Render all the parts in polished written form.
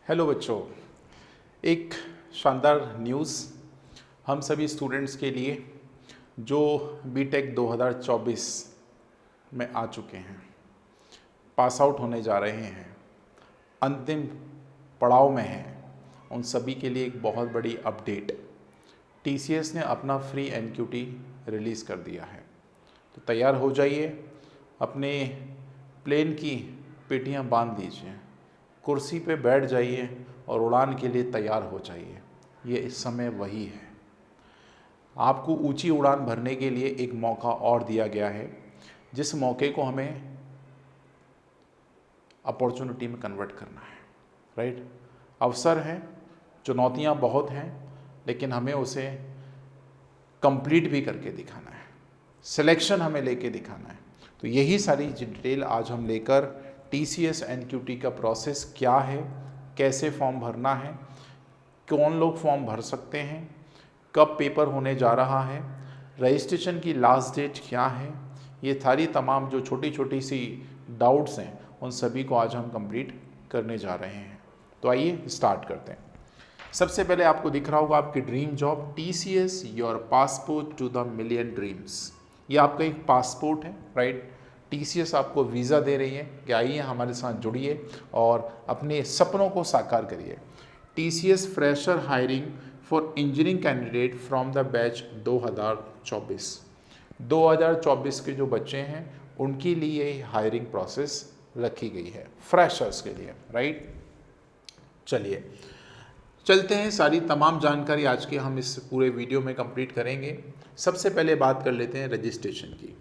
Hello बच्चों, एक शानदार न्यूज़ हम सभी स्टूडेंट्स के लिए जो बीटेक 2024 में आ चुके हैं, पास आउट होने जा रहे हैं, अंतिम पड़ाव में हैं, उन सभी के लिए एक बहुत बड़ी अपडेट। टीसीएस ने अपना फ्री एनक्यूटी रिलीज़ कर दिया है। तो तैयार हो जाइए, अपने प्लेन की पेटियां बांध लीजिए, कुर्सी पे बैठ जाइए और उड़ान के लिए तैयार हो जाइए। ये इस समय वही है। आपको ऊंची उड़ान भरने के लिए एक मौका और दिया गया है, जिस मौके को हमें अपॉर्चुनिटी में कन्वर्ट करना है। राइट, अवसर है, चुनौतियां बहुत हैं, लेकिन हमें उसे कंप्लीट भी करके दिखाना है, सिलेक्शन हमें लेके दिखाना है। तो यही सारी डिटेल आज हम लेकर टीसीएस एनक्यूटी का प्रोसेस क्या है, कैसे फॉर्म भरना है, कौन लोग फॉर्म भर सकते हैं, कब पेपर होने जा रहा है, रजिस्ट्रेशन की लास्ट डेट क्या है, ये सारी तमाम जो छोटी छोटी सी डाउट्स हैं उन सभी को आज हम कंप्लीट करने जा रहे हैं। तो आइए स्टार्ट करते हैं। सबसे पहले आपको दिख रहा होगा आपकी dream job, TCS your passport to the million dreams. ये आपका एक पासपोर्ट है। राइट, टीसीएस आपको वीज़ा दे रही है कि आइए हमारे साथ जुड़िए और अपने सपनों को साकार करिए। TCS fresher hiring for engineering candidate from the batch 2024 के जो बच्चे हैं उनके लिए हायरिंग प्रोसेस रखी गई है, फ्रेशर्स के लिए। राइट, चलिए चलते हैं, सारी तमाम जानकारी आज के हम इस पूरे वीडियो में कंप्लीट करेंगे। सबसे पहले बात कर लेते हैं रजिस्ट्रेशन की।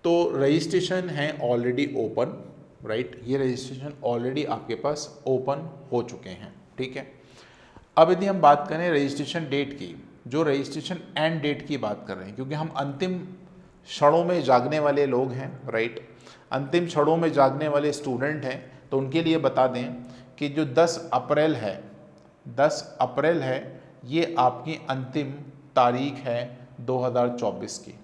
तो रजिस्ट्रेशन है ऑलरेडी ओपन। राइट, ये रजिस्ट्रेशन ऑलरेडी आपके पास ओपन हो चुके हैं। ठीक है, अब यदि हम बात करें रजिस्ट्रेशन डेट की, जो रजिस्ट्रेशन एंड डेट की बात कर रहे हैं, क्योंकि हम अंतिम क्षणों में जागने वाले लोग हैं। राइट, अंतिम क्षणों में जागने वाले स्टूडेंट हैं, तो उनके लिए बता दें कि जो 10 अप्रैल है ये आपकी अंतिम तारीख है 2024 की।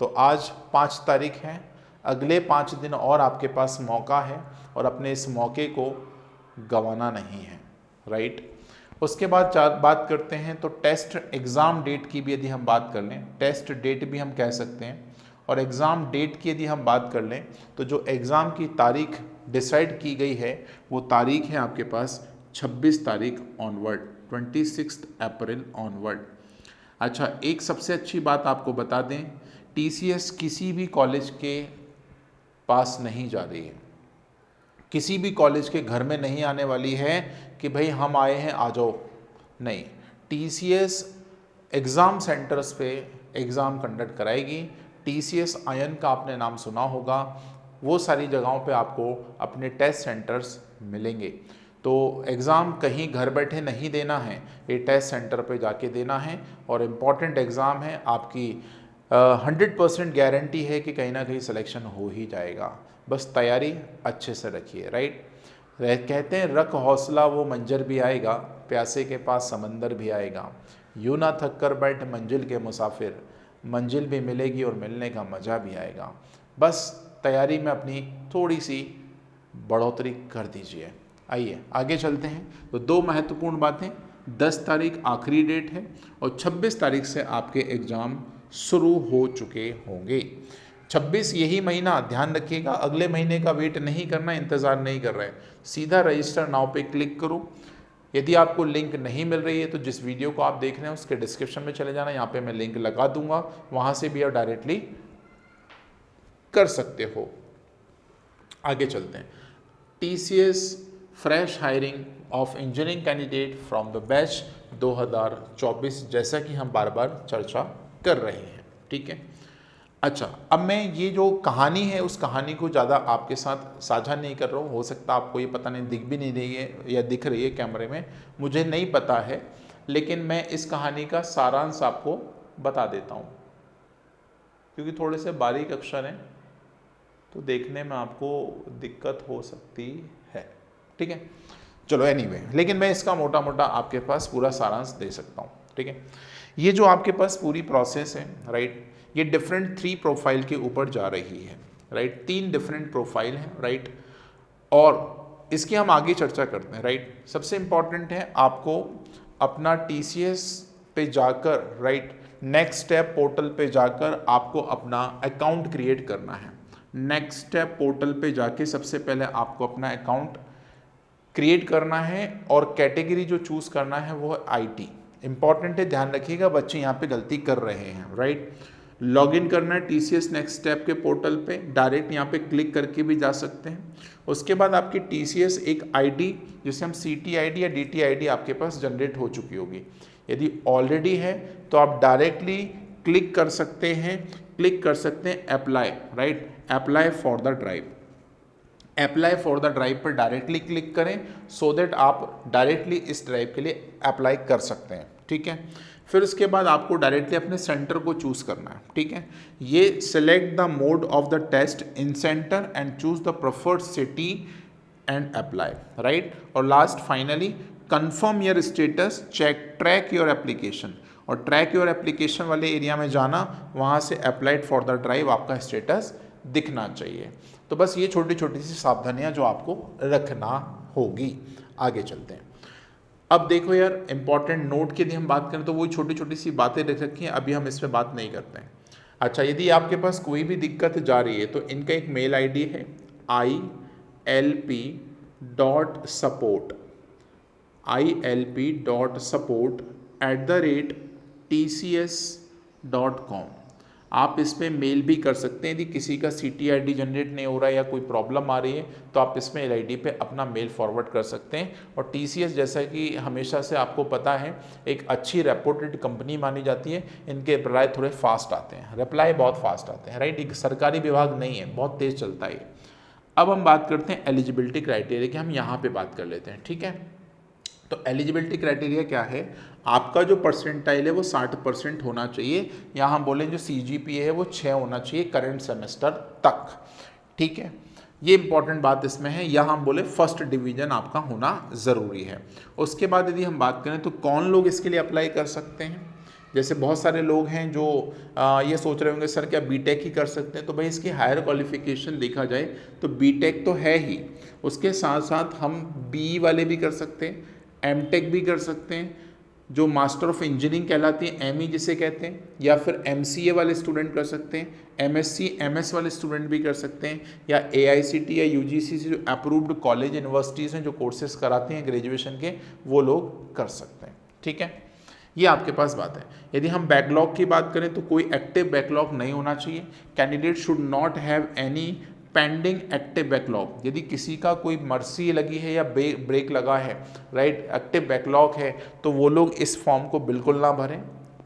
तो आज 5 तारीख है, अगले 5 दिन और आपके पास मौका है और अपने इस मौके को गंवाना नहीं है। राइट, उसके बाद बात करते हैं तो टेस्ट एग्ज़ाम डेट की भी यदि हम बात कर लें, टेस्ट डेट भी हम कह सकते हैं, और एग्ज़ाम डेट की यदि हम बात कर लें तो जो एग्ज़ाम की तारीख डिसाइड की गई है वो तारीख है आपके पास 26 तारीख ऑनवर्ड, 26 अप्रैल ऑनवर्ड। अच्छा, एक सबसे अच्छी बात आपको बता दें, टीसीएस किसी भी कॉलेज के पास नहीं जा रही है, किसी भी कॉलेज के घर में नहीं आने वाली है कि भाई हम आए हैं आ जाओ। नहीं, टीसीएस एग्ज़ाम सेंटर्स पे एग्ज़ाम कंडक्ट कराएगी। टीसीएस आयन का आपने नाम सुना होगा, वो सारी जगहों पे आपको अपने टेस्ट सेंटर्स मिलेंगे। तो एग्ज़ाम कहीं घर बैठे नहीं देना है, ये टेस्ट सेंटर पे जाके देना है, और इम्पॉर्टेंट एग्ज़ाम है आपकी। 100% गारंटी है कि कहीं ना कहीं सिलेक्शन हो ही जाएगा, बस तैयारी अच्छे से रखिए। राइट, कहते हैं रख हौसला वो मंजर भी आएगा, प्यासे के पास समंदर भी आएगा, यूँ ना थक कर बैठ मंजिल के मुसाफिर, मंजिल भी मिलेगी और मिलने का मज़ा भी आएगा। बस तैयारी में अपनी थोड़ी सी बढ़ोतरी कर दीजिए। आइए आगे चलते हैं। तो 2 महत्वपूर्ण बातें, 10 तारीख आखिरी डेट है और 26 तारीख से आपके एग्ज़ाम शुरू हो चुके होंगे। 26 यही महीना, ध्यान रखिएगा, अगले महीने का वेट नहीं करना, इंतज़ार नहीं कर रहे हैं, सीधा रजिस्टर नाउ पे क्लिक करो। यदि आपको लिंक नहीं मिल रही है तो जिस वीडियो को आप देख रहे हैं उसके डिस्क्रिप्शन में चले जाना, यहाँ पे मैं लिंक लगा दूंगा, वहाँ से भी आप डायरेक्टली कर सकते हो। आगे चलते हैं। TCS fresh hiring of engineering candidate from the batch 2024, जैसा कि हम बार बार चर्चा कर रहे हैं। ठीक है, अच्छा, अब मैं ये जो कहानी है उस कहानी को ज़्यादा आपके साथ साझा नहीं कर रहा हूँ। हो सकता आपको ये पता नहीं, दिख भी नहीं रही है या दिख रही है कैमरे में, मुझे नहीं पता है, लेकिन मैं इस कहानी का सारांश आपको बता देता हूँ, क्योंकि थोड़े से बारीक अक्षर हैं तो देखने में आपको दिक्कत हो सकती है। ठीक है, चलो एनीवे, लेकिन मैं इसका मोटा मोटा आपके पास पूरा सारांश दे सकता हूँ। ठीक है, ये जो आपके पास पूरी प्रोसेस है, राइट, ये डिफरेंट 3 प्रोफाइल के ऊपर जा रही है। राइट, 3 डिफरेंट प्रोफाइल हैं। राइट, और इसकी हम आगे चर्चा करते हैं, राइट। सबसे इम्पॉर्टेंट है आपको अपना TCS पे जाकर, राइट, नेक्स्ट स्टेप पोर्टल पे जाकर आपको अपना अकाउंट क्रिएट करना है। नेक्स्ट स्टेप पोर्टल पे जाके सबसे पहले आपको अपना अकाउंट क्रिएट करना है और कैटेगरी जो चूज करना है वो है IT। इंपॉर्टेंट है, ध्यान रखिएगा, बच्चे यहाँ पे गलती कर रहे हैं, राइट। लॉगिन करना है TCS नेक्स्ट स्टेप के पोर्टल पे, डायरेक्ट यहाँ पे क्लिक करके भी जा सकते हैं। उसके बाद आपकी TCS एक ID, जिसे हम CT ID या DT ID आपके पास जनरेट हो चुकी होगी। यदि ऑलरेडी है तो आप डायरेक्टली क्लिक कर सकते हैं apply, right, apply for the drive. Apply for the drive पर डायरेक्टली क्लिक करें सो दैट आप डायरेक्टली इस ड्राइव के लिए अप्लाई कर सकते हैं, ठीक है। फिर उसके बाद आपको डायरेक्टली अपने सेंटर को चूज करना है, ठीक है। ये select the mode of the test in centre and choose the preferred city and apply, right. और last finally confirm your status, check track your application, और ट्रैक योर एप्लीकेशन वाले एरिया में जाना, वहाँ से अप्लाइड फॉर द ड्राइव आपका status दिखना चाहिए। तो बस ये छोटी छोटी सी सावधानियाँ जो आपको रखना होगी। आगे चलते हैं। अब देखो यार, इंपॉर्टेंट नोट की यदि हम बात करें तो वो छोटी छोटी सी बातें लिख रखी हैं, अभी हम इस पर बात नहीं करते हैं। अच्छा, यदि आपके पास कोई भी दिक्कत जा रही है तो इनका एक मेल ID है ilp.support@tcs.com। आप इस पर मेल भी कर सकते हैं। यदि किसी का CT ID जनरेट नहीं हो रहा है या कोई प्रॉब्लम आ रही है तो आप इस मेल ID पे अपना मेल फॉरवर्ड कर सकते हैं। और TCS जैसा कि हमेशा से आपको पता है एक अच्छी रेपुटेड कंपनी मानी जाती है। इनके रिप्लाई थोड़े फास्ट आते हैं, रिप्लाई बहुत फास्ट आते हैं, राइट। एक सरकारी विभाग नहीं है, बहुत तेज़ चलता है। अब हम बात करते हैं एलिजिबिलिटी क्राइटेरिया की, हम यहाँ पर बात कर लेते हैं, ठीक है। तो एलिजिबिलिटी क्राइटेरिया क्या है? आपका जो परसेंटाइल है वो 60% होना चाहिए, या हम बोलें जो CGPA है वो 6 होना चाहिए करंट सेमेस्टर तक, ठीक है। ये इंपॉर्टेंट बात इसमें है, या हम बोले फर्स्ट डिवीजन आपका होना ज़रूरी है। उसके बाद यदि हम बात करें तो कौन लोग इसके लिए अप्लाई कर सकते हैं। जैसे बहुत सारे लोग हैं जो ये सोच रहे होंगे सर क्या BTech ही कर सकते हैं, तो भाई इसकी हायर क्वालिफिकेशन देखा जाए तो BTech तो है ही, उसके साथ साथ हम BE वाले भी कर सकते हैं, MTech भी कर सकते हैं, जो मास्टर ऑफ इंजीनियरिंग कहलाती है ME जिसे कहते हैं, या फिर MCA वाले स्टूडेंट कर सकते हैं, MSc MS वाले स्टूडेंट भी कर सकते हैं, या AICT या UGC से जो अप्रूव्ड कॉलेज यूनिवर्सिटीज़ हैं जो कोर्सेज कराते हैं ग्रेजुएशन के, वो लोग कर सकते हैं, ठीक है। ये आपके पास बात है। यदि हम बैकलॉग की बात करें तो कोई एक्टिव बैकलॉग नहीं होना चाहिए। Candidate should not have any pending active backlog. यदि किसी का कोई मर्सी लगी है या ब्रेक लगा है, राइट, एक्टिव बैकलॉग है, तो वो लोग इस फॉर्म को बिल्कुल ना भरें।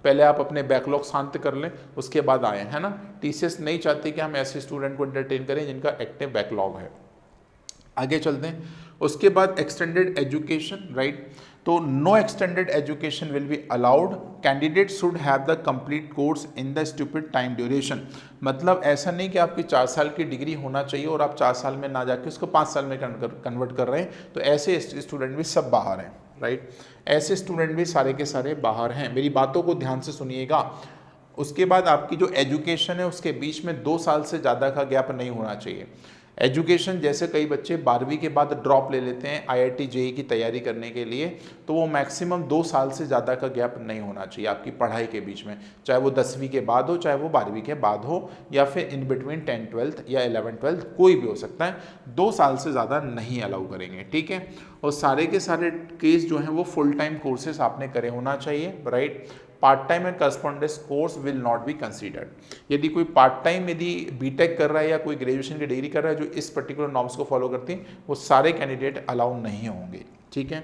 पहले आप अपने बैकलॉग शांत कर लें, उसके बाद आए, है ना। TCS नहीं चाहती कि हम ऐसे स्टूडेंट को एंटरटेन करें जिनका एक्टिव बैकलॉग है। आगे चलते हैं। उसके बाद एक्सटेंडेड एजुकेशन, राइट। तो no extended education will be allowed. Candidate should have the complete course in the stupid time duration. मतलब ऐसा नहीं कि आपकी 4 साल की डिग्री होना चाहिए और आप 4 साल में ना जाके उसको 5 साल में कन्वर्ट कर रहे हैं, तो ऐसे स्टूडेंट भी सब बाहर हैं, राइट। ऐसे स्टूडेंट भी सारे के सारे बाहर हैं। मेरी बातों को ध्यान से सुनिएगा। उसके बाद आपकी जो एजुकेशन है उसके बीच में 2 साल से ज़्यादा का गैप नहीं होना चाहिए। एजुकेशन जैसे कई बच्चे 12वीं के बाद ड्रॉप ले लेते हैं IIT JEE की तैयारी करने के लिए, तो वो मैक्सिमम 2 साल से ज़्यादा का गैप नहीं होना चाहिए आपकी पढ़ाई के बीच में, चाहे वो 10वीं के बाद हो, चाहे वो 12वीं के बाद हो, या फिर इन बिटवीन 10 12th या 11 12th कोई भी हो सकता है। 2 साल से ज़्यादा नहीं अलाउ करेंगे, ठीक है। और सारे के सारे केस जो हैं वो फुल टाइम कोर्सेस आपने करे होना चाहिए, right. Part time and correspondence course will not be considered. यदि कोई पार्ट टाइम यदि BTech कर रहा है या कोई ग्रेजुएशन की डिग्री कर रहा है जो इस पर्टिकुलर नॉर्म्स को फॉलो करती हैं, वो सारे कैंडिडेट अलाउ नहीं होंगे, ठीक है।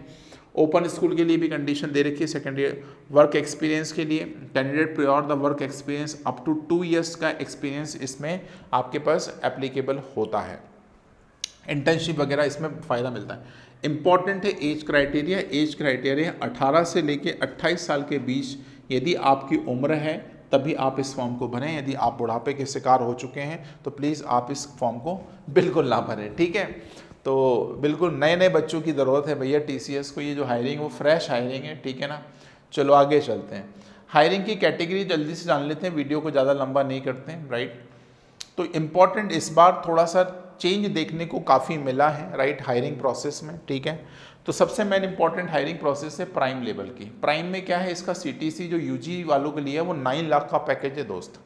ओपन स्कूल के लिए भी कंडीशन दे रखी है। सेकेंडरी वर्क एक्सपीरियंस के लिए candidate pure the work experience up to 2 years का एक्सपीरियंस इसमें आपके पास एप्लीकेबल होता है। इंटर्नशिप वगैरह इसमें फ़ायदा मिलता है। इंपॉर्टेंट है एज क्राइटेरिया। एज क्राइटेरिया 18 से लेके 28 साल के बीच यदि आपकी उम्र है तभी आप इस फॉर्म को भरें। यदि आप बुढ़ापे के शिकार हो चुके हैं तो प्लीज़ आप इस फॉर्म को बिल्कुल ना भरें, ठीक है। तो बिल्कुल नए नए बच्चों की ज़रूरत है भैया TCS को। ये जो हायरिंग वो फ्रेश हायरिंग है, ठीक है ना। चलो आगे चलते हैं। हायरिंग की कैटेगरी जल्दी से जान लेते हैं, वीडियो को ज़्यादा लंबा नहीं करते हैं, राइट। तो इम्पॉर्टेंट इस बार थोड़ा सा चेंज देखने को काफ़ी मिला है, राइट, हायरिंग प्रोसेस में, ठीक है। तो सबसे मेन इंपॉर्टेंट हायरिंग प्रोसेस है प्राइम लेवल की। प्राइम में क्या है, इसका सीटीसी जो यूजी वालों के लिए है वो 9 लाख का पैकेज है दोस्त,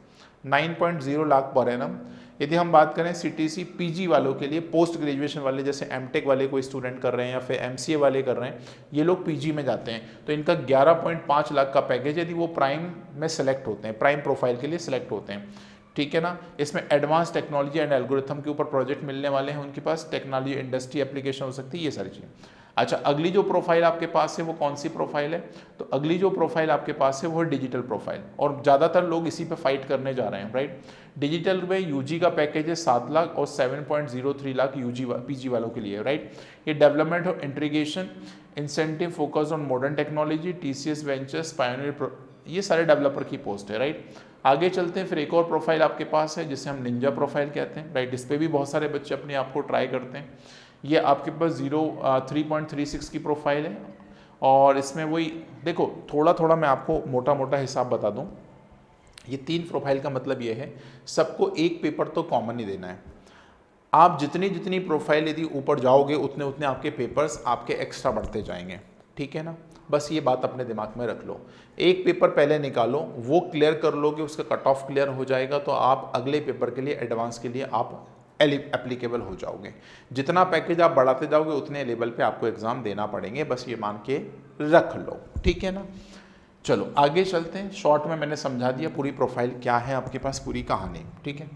9.0 लाख पर एनम। यदि हम बात करें सीटीसी पीजी वालों के लिए, पोस्ट ग्रेजुएशन वाले, जैसे एमटेक वाले कोई स्टूडेंट कर रहे हैं या फिर एमसीए वाले कर रहे हैं, ये लोग पीजी में जाते हैं, तो इनका 11.5 लाख का पैकेज यदि वो प्राइम में सेलेक्ट होते हैं, प्राइम प्रोफाइल के लिए सेलेक्ट होते हैं, ठीक है ना। इसमें एडवांस टेक्नोलॉजी एंड एल्गोरिथम के ऊपर प्रोजेक्ट मिलने वाले हैं, उनके पास टेक्नोलॉजी इंडस्ट्री एप्लीकेशन हो सकती है, ये सारी चीज़ें। अच्छा, अगली जो प्रोफाइल आपके पास है वो कौन सी प्रोफाइल है, तो अगली जो प्रोफाइल आपके पास है वो है डिजिटल प्रोफाइल, और ज़्यादातर लोग इसी पे फाइट करने जा रहे हैं, राइट। डिजिटल में यूजी का पैकेज है 7 लाख और 7.03 लाख यूजी पीजी वालों के लिए, राइट। ये development of integration, incentive focus on modern technology, TCS ventures, pioneer, ये सारे डेवलपर की पोस्ट है, राइट। आगे चलते हैं, फिर एक और प्रोफाइल आपके पास है जिसे हम निंजा प्रोफाइल कहते हैं, राइट। इस पर भी बहुत सारे बच्चे अपने आप को ट्राई करते हैं। ये आपके पास 3.36 की प्रोफाइल है, और इसमें वही देखो, थोड़ा थोड़ा मैं आपको मोटा मोटा हिसाब बता दूं। ये 3 प्रोफाइल का मतलब ये है, सबको एक पेपर तो कॉमन ही देना है। आप जितनी जितनी प्रोफाइल यदि ऊपर जाओगे उतने उतने आपके पेपर्स आपके एक्स्ट्रा बढ़ते जाएंगे, ठीक है ना। बस ये बात अपने दिमाग में रख लो, एक पेपर पहले निकालो, वो क्लियर कर लोगे, उसका कट ऑफ क्लियर हो जाएगा, तो आप अगले पेपर के लिए, एडवांस के लिए आप एप्लीकेबल हो जाओगे। जितना पैकेज आप बढ़ाते जाओगे उतने लेवल पे आपको एग्जाम देना पड़ेंगे, बस ये मान के रख लो, ठीक है ना। चलो आगे चलते हैं, शॉर्ट में मैंने समझा दिया पूरी प्रोफाइल क्या है आपके पास, पूरी कहानी, ठीक है।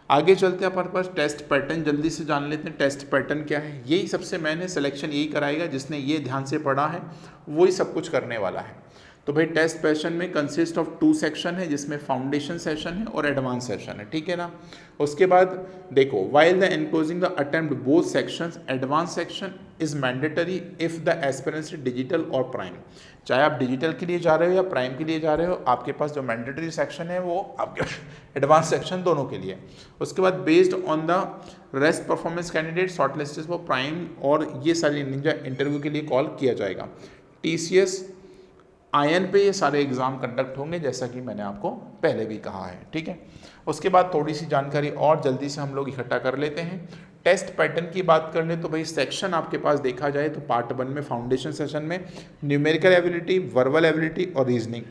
आगे चलते हैं, हमारे पास टेस्ट पैटर्न जल्दी से जान लेते हैं। टेस्ट पैटर्न क्या है, यही सबसे मैंने सिलेक्शन यही कराएगा, जिसने ये ध्यान से पढ़ा है वही सब कुछ करने वाला है। तो भाई टेस्ट पैटर्न में कंसिस्ट ऑफ 2 सेक्शन है, जिसमें फाउंडेशन सेशन है और एडवांस सेशन है, ठीक है ना। उसके बाद देखो, while the enclosing the attempt both sections, advance section is mandatory if the aspirant digital और प्राइम। चाहे आप डिजिटल के लिए जा रहे हो या प्राइम के लिए जा रहे हो, आपके पास जो मैंडेटरी सेक्शन है वो आपके एडवांस सेक्शन दोनों के लिए। उसके बाद based on the rest performance candidate shortlisted for prime, और ये सारी निंजा इंटरव्यू के लिए कॉल किया जाएगा। टीसीएस आयन पे ये सारे एग्जाम कंडक्ट होंगे, जैसा कि मैंने आपको पहले भी कहा है, ठीक है। उसके बाद थोड़ी सी जानकारी और जल्दी से हम लोग इकट्ठा कर लेते हैं। टेस्ट पैटर्न की बात कर ले तो भाई सेक्शन आपके पास देखा जाए तो पार्ट 1 में फाउंडेशन सेशन में न्यूमेरिकल एबिलिटी, वर्बल एबिलिटी और रीजनिंग,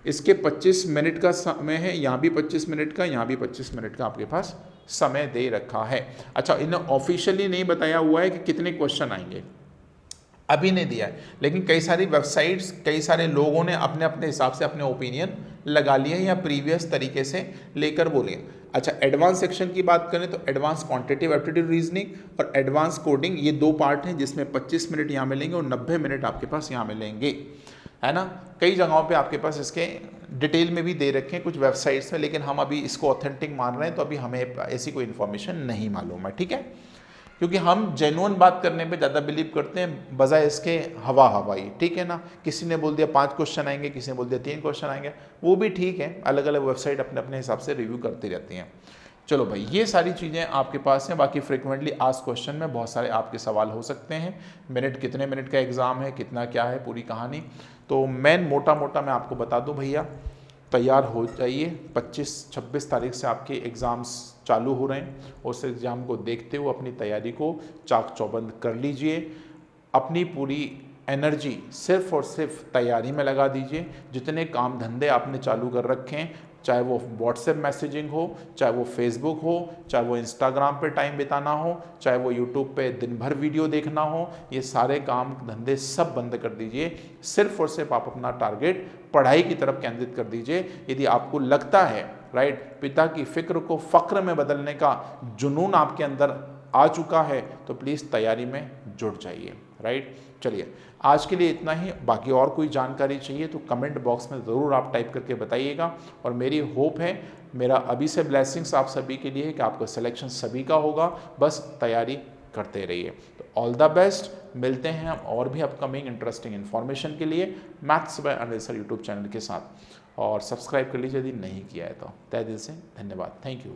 इसके 25 मिनट का समय है, यहाँ भी 25 मिनट का, यहाँ भी 25 मिनट का आपके पास समय दे रखा है। अच्छा, इन्हें ऑफिशियली नहीं बताया हुआ है कि कितने क्वेश्चन आएंगे, अभी नहीं दिया है, लेकिन कई सारी वेबसाइट्स, कई सारे लोगों ने अपने अपने हिसाब से अपने ओपिनियन लगा लिए या प्रीवियस तरीके से लेकर बोलिए। अच्छा, एडवांस सेक्शन की बात करें तो एडवांस क्वांटिटेटिव एप्टीट्यूड रीजनिंग और एडवांस कोडिंग, ये 2 पार्ट हैं, जिसमें 25 मिनट यहाँ मिलेंगे और 90 मिनट आपके पास यहाँ मिलेंगे, है ना। कई जगहों पे आपके पास इसके डिटेल में भी दे रखे हैं कुछ वेबसाइट्स में, लेकिन हम अभी इसको ऑथेंटिक मान रहे हैं, तो अभी हमें ऐसी कोई इन्फॉर्मेशन नहीं मालूम है, ठीक है, क्योंकि हम जेन्युइन बात करने पे ज़्यादा बिलीव करते हैं बजाय इसके हवाई, ठीक है ना। किसी ने बोल दिया 5 क्वेश्चन आएंगे, किसी ने बोल दिया 3 क्वेश्चन आएंगे, वो भी ठीक है, अलग अलग वेबसाइट अपने अपने हिसाब से रिव्यू करती रहती हैं। चलो भाई, ये सारी चीज़ें आपके पास हैं। बाकी फ्रिक्वेंटली आस्क्ड क्वेश्चन में बहुत सारे आपके सवाल हो सकते हैं, मिनट कितने मिनट का एग्ज़ाम है, कितना क्या है, पूरी कहानी। तो मेन मोटा मोटा मैं आपको बता दूँ भैया, तैयार हो जाइए, 25-26 तारीख से आपके एग्ज़ाम्स चालू हो रहे हैं। उस एग्ज़ाम को देखते हुए अपनी तैयारी को चाक चौबंद कर लीजिए, अपनी पूरी एनर्जी सिर्फ और सिर्फ तैयारी में लगा दीजिए। जितने काम धंधे आपने चालू कर रखे हैं, चाहे वो व्हाट्सएप मैसेजिंग हो, चाहे वो फेसबुक हो, चाहे वो इंस्टाग्राम पे टाइम बिताना हो, चाहे वो यूट्यूब पे दिन भर वीडियो देखना हो, ये सारे काम धंधे सब बंद कर दीजिए। सिर्फ और सिर्फ आप अपना टारगेट पढ़ाई की तरफ केंद्रित कर दीजिए। यदि आपको लगता है, राइट, पिता की फिक्र को फ़क्र में बदलने का जुनून आपके अंदर आ चुका है, तो प्लीज़ तैयारी में जुट जाइए, राइट। चलिए, आज के लिए इतना ही। बाकी और कोई जानकारी चाहिए तो कमेंट बॉक्स में ज़रूर आप टाइप करके बताइएगा। और मेरी होप है, मेरा अभी से ब्लेसिंग्स आप सभी के लिए कि आपका सिलेक्शन सभी का होगा, बस तैयारी करते रहिए। तो ऑल द बेस्ट, मिलते हैं हम और भी अपकमिंग इंटरेस्टिंग इन्फॉर्मेशन के लिए maths by Anil sir YouTube channel के साथ। और सब्सक्राइब कर लीजिए यदि नहीं किया है तो। तहे दिल से धन्यवाद, थैंक यू।